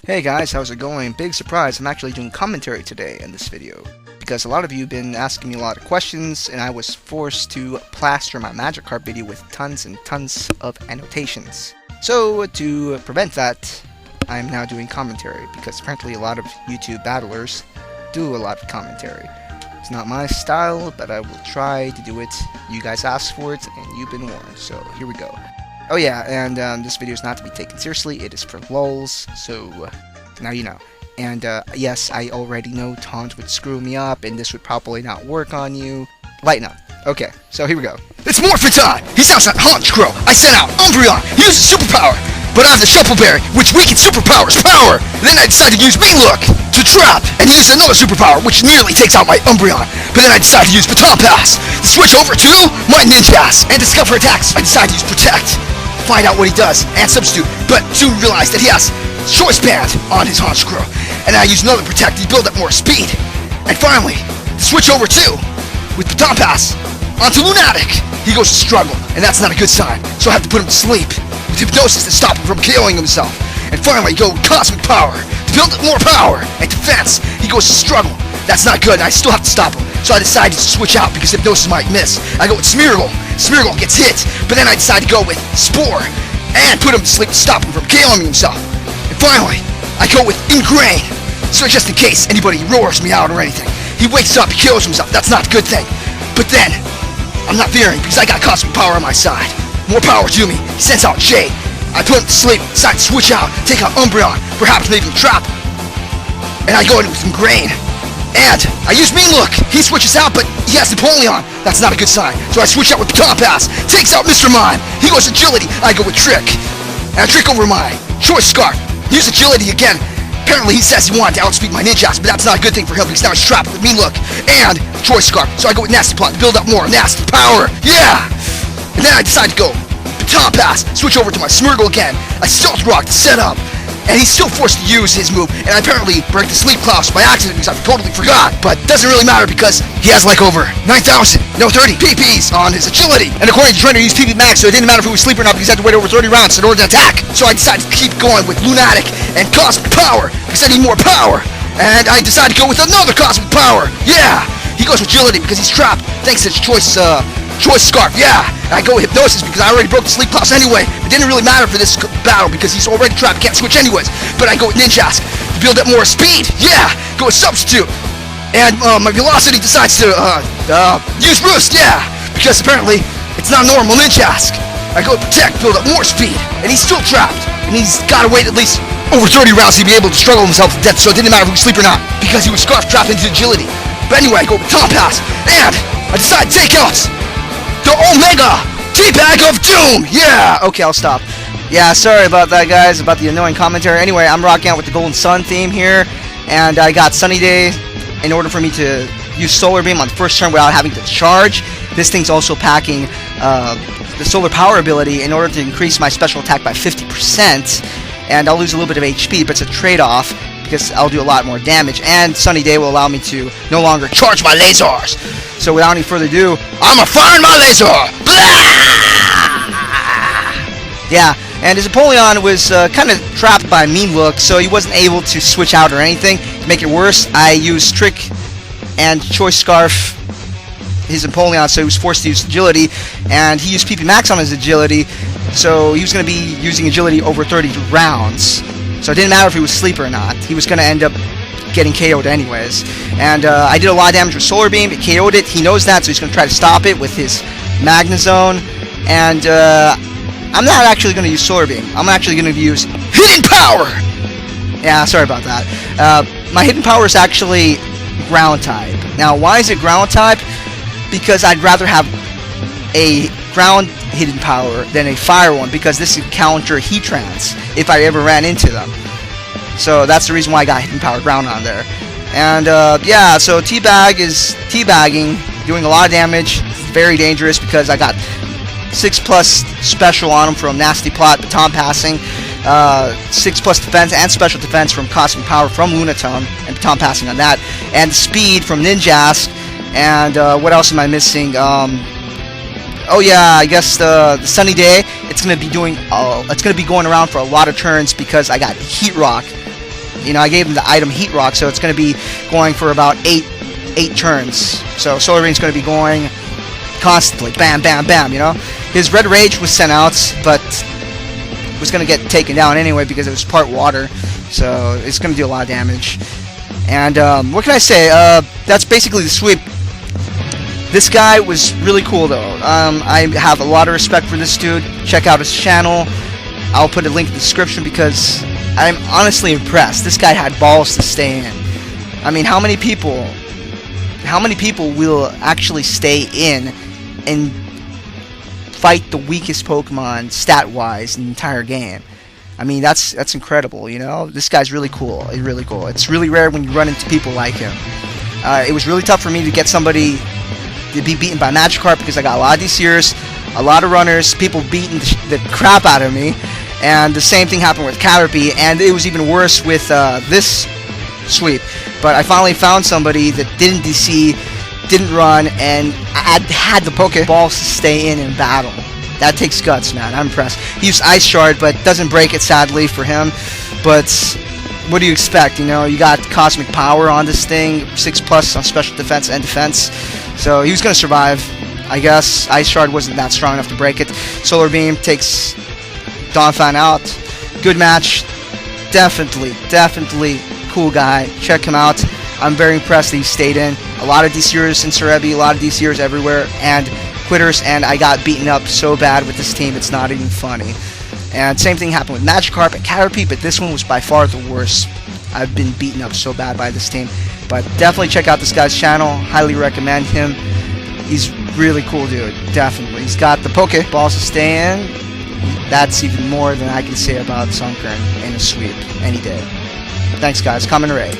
Hey guys, how's it going? Big surprise, I'm actually doing commentary today in this video. Because a lot of you have been asking me a lot of questions, and I was forced to plaster my Magic Card video with tons and tons of annotations. So, to prevent that, I'm now doing commentary, because apparently a lot of YouTube battlers do a lot of commentary. It's not my style, but I will try to do it. You guys asked for it, and you've been warned, so here we go. Oh yeah, and this video is not to be taken seriously, it is for lulz, so now you know. And yes, I already know taunt would screw me up, and this would probably not work on you. Lighten up. Okay, so here we go. It's morphin time! He's outside Honchkrow! I sent out Umbreon! He uses superpower! But I have the Shuffleberry, which weakens superpower's power! And then I decide to use Look to trap! And he uses another superpower, which nearly takes out my Umbreon. But then I decide to use Baton Pass to switch over to my Ninjask! And discover attacks, I decide to use Protect. Find out what he does, and substitute, but soon realize that he has Choice Band on his Honchkrow. And I use another Protect to build up more speed. And finally, switch over to, with Baton Pass, onto Lunatic. He goes to struggle, and that's not a good sign, so I have to put him to sleep with Hypnosis to stop him from KOing himself. And finally, go with Cosmic Power to build up more power. And Defense, he goes to struggle. That's not good, and I still have to stop him. So I decided to switch out because Hypnosis might miss. I go with Smeargle. Smeargle gets hit, but then I decide to go with Spore and put him to sleep to stop him from KOing himself. And finally, I go with Ingrain. So just in case anybody roars me out or anything, he wakes up, he kills himself. That's not a good thing. But then, I'm not fearing because I got Cosmic Power on my side. More power to me. He sends out Jade. I put him to sleep, decide to switch out, take out Umbreon, perhaps leave him trapped. And I go in with Ingrain. And I use Look. He switches out, but he has Napoleon. That's not a good sign. So I switch out with Baton Pass. Takes out Mr. Mime. He goes Agility. I go with Trick. And I trick over my Choice Scarf. Use Agility again. Apparently he says he wanted to outspeed my Ninjask, but that's not a good thing for him because now he's trapped with Look and Choice Scarf. So I go with Nasty Plot to build up more Nasty Power. Yeah! And then I decide to go Baton Pass. Switch over to my Smeargle again. I Stealth Rock to set up. And he's still forced to use his move, and I apparently break the Sleep Clouse by accident because I totally forgot. But doesn't really matter because he has like over 9,000, no 30 PPs on his Agility. And according to Trainer, he used PP Max, so it didn't matter if he was sleep or not because he had to wait over 30 rounds in order to attack. So I decided to keep going with Lunatic and Cosmic Power because I need more power. And I decided to go with another Cosmic Power. Yeah! He goes with Agility because he's trapped thanks to his Choice Scarf, yeah! And I go with Hypnosis because I already broke the Sleep Clouse anyway. It didn't really matter for this battle because he's already trapped, can't switch anyways. But I go with Ninjask to build up more speed, yeah! Go with Substitute. And my Velocity decides to use Roost, yeah! Because apparently, it's not normal Ninjask. I go with Protect, build up more speed. And he's still trapped. And he's gotta wait at least over 30 rounds to be able to struggle himself to death, so it didn't matter if he was asleep or not. Because he was Scarf trapped into Agility. But anyway, I go with Baton Pass. And I decide to take out the Omega Teabag of Doom! Yeah! Okay, I'll stop. Yeah, sorry about that, guys, about the annoying commentary. Anyway, I'm rocking out with the Golden Sun theme here, and I got Sunny Day in order for me to use Solar Beam on the first turn without having to charge. This thing's also packing the Solar Power ability in order to increase my special attack by 50%, and I'll lose a little bit of HP, but it's a trade-off because I'll do a lot more damage, and Sunny Day will allow me to no longer charge my lasers. So without any further ado, I'ma fire my laser! Blah! Yeah, and his Napoleon was kind of trapped by Look, so he wasn't able to switch out or anything. To make it worse, I used Trick and Choice Scarf his Napoleon, so he was forced to use Agility, and he used PP Max on his Agility, so he was going to be using Agility over 30 rounds. So it didn't matter if he was asleep or not. He was going to end up getting KO'd anyways. And I did a lot of damage with Solar Beam. It KO'd it. He knows that, so he's going to try to stop it with his Magnezone. And I'm not actually going to use Solar Beam. I'm actually going to use Hidden Power! Yeah, sorry about that. My Hidden Power is actually Ground type. Now, why is it Ground type? Because I'd rather have a Ground Hidden Power than a Fire one, because this would counter Heatrans if I ever ran into them. So that's the reason why I got Hidden Power Ground on there. And yeah, so Teabag is teabagging, doing a lot of damage. It's very dangerous because I got 6+ special on him from Nasty Plot, Baton Passing, 6+ defense and special defense from Cosmic Power from Lunatone, and Baton Passing on that, and speed from Ninjask. And what else am I missing? Oh yeah, I guess the Sunny Day. It's gonna be going around for a lot of turns because I got Heat Rock You know, I gave him the item Heat Rock, so it's going to be going for about 8 turns. So Solar Beam's going to be going constantly, bam, bam, bam. You know, his Red Rage was sent out, but was going to get taken down anyway because it was part water. So it's going to do a lot of damage. And what can I say? That's basically the sweep. This guy was really cool, though. I have a lot of respect for this dude. Check out his channel. I'll put a link in the description because I'm honestly impressed. This guy had balls to stay in. I mean, how many people will actually stay in and fight the weakest Pokemon stat-wise in the entire game? I mean, that's incredible, you know? This guy's really cool. He's really cool. It's really rare when you run into people like him. It was really tough for me to get somebody to be beaten by Magikarp because I got a lot of DCers, a lot of runners, people beating the crap out of me, and the same thing happened with Caterpie, and it was even worse with this sweep. But I finally found somebody that didn't DC, didn't run, and had the Pokeballz to stay in battle. That takes guts, man. I'm impressed. He used Ice Shard, but doesn't break it, sadly, for him. But what do you expect? You know, you got Cosmic Power on this thing, 6+ on Special Defense and Defense. So he was going to survive, I guess. Ice Shard wasn't that strong enough to break it. Solar Beam takes Donphan out. Good match. Definitely cool guy. Check him out. I'm very impressed that he stayed in. A lot of DCers in Serebii, a lot of DCers everywhere, and quitters, and I got beaten up so bad with this team, it's not even funny. And same thing happened with Magikarp and Caterpie, but this one was by far the worst. I've been beaten up so bad by this team. But definitely check out this guy's channel. Highly recommend him. He's really cool dude. Definitely. He's got the Pokeballz to stay in. That's even more than I can say about Sunkern in a sweep any day. Thanks guys. Comment and rate.